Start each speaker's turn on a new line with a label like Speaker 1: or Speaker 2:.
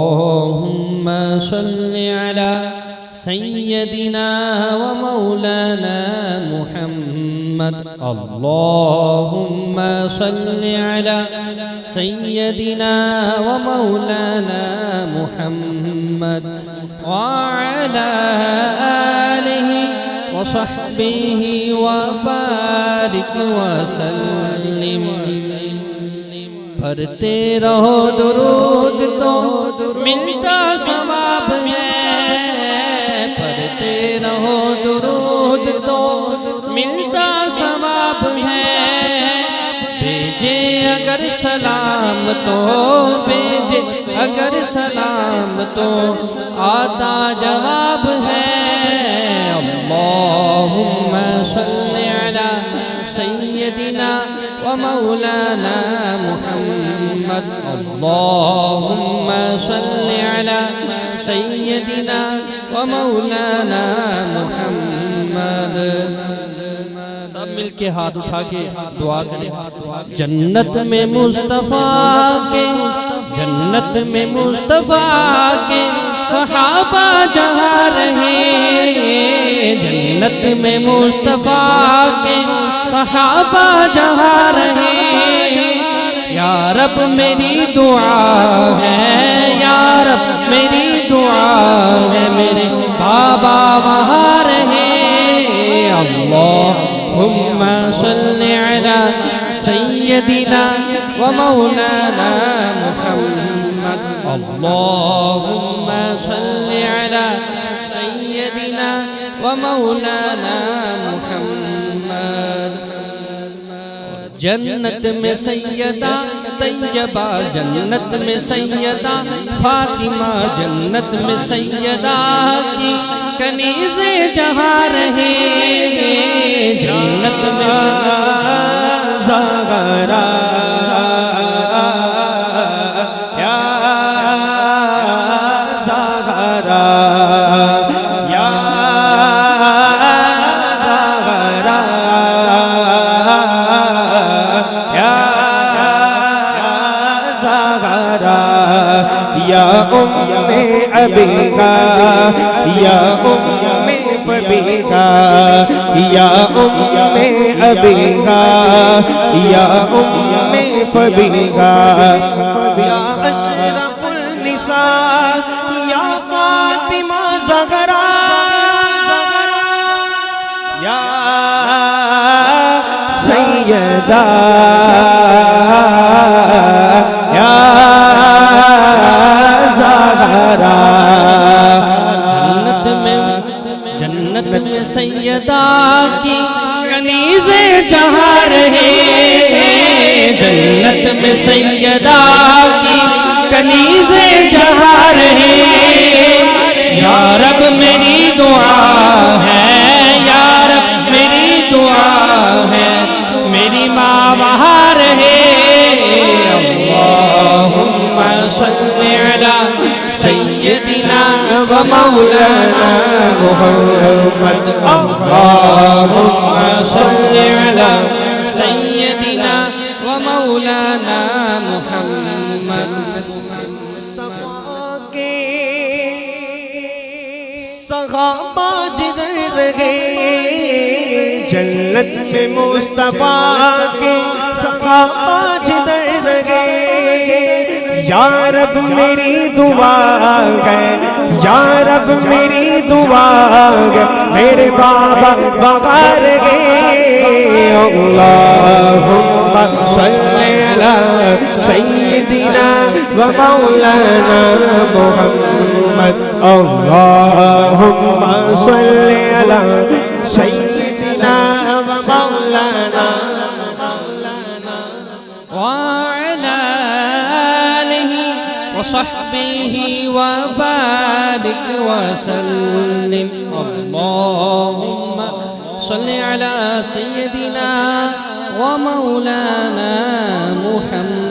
Speaker 1: اللهم صل على سيدنا ومولانا محمد. اللهم صل على سيدنا ومولانا محمد وعلى آله وصحبه وبارك وسلم. پڑھتے رہو درود تو ملتا ثواب ہے. پڑھتے رہو درود تو ملتا ثواب ہے. بھیجے اگر سلام تو بھیجے اگر سلام تو آتا جواب ہے. اللہم صل علی سیدنا ومولانا محمد. اللہم صل علی سیدنا ومولانا محمد. سب مل کے ہاتھ اٹھا کے دعا کریں. جنت میں مصطفیٰ کے جنت میں مصطفیٰ کے صحابہ جہاں رہے. جنت میں مصطفیٰ کے صحابہ جہاں رہے. یا رب میری دعا ہے یا رب میری دعا ہے میرے بابا وہاں رہے. اللہم صل علی سیدنا ومولانا محمد. اللہم صل علی سیدنا ومولانا محمد. جنت میں سیدہ طیبہ جنت میں سیدہ فاطمہ جنت میں سیدہ کی کنیزیں جہاں رہے. جنت میں زہرا یا زہرا یا زہرا یا زہرا یا ابیکا یا فبیکا یا ابیکا یا فبیکا یا اشرف النساء یا فاطمہ زہرا یا سیدہ یا زہرا. جنت میں سیدہ کی کنیزیں جہاں رہے. جنت میں سیدہ کی کنیزیں جہاں رہے. یا رب میری دعا ہے یا رب میری دعا ہے میری ماں وہاں رہے. اللہم صل علی سیدنا ومولانا محمد. اللہم صل علی سیدنا ومولانا محمد. مصطفیٰ کے صحابہ جدھر رہے. جنت میں مصطفیٰ کے صحابہ جدھر رہے. یا رب میری دعا ہے یا رب میری دعا ہے میرے بابا بغار گئے. اللہم صل علی سیدنا ومولانا محمد. اللہم صل علی سیدنا ومولانا وعلى آله وصحبه وبارك وسلم. اللهم صل على سيدنا ومولانا محمد.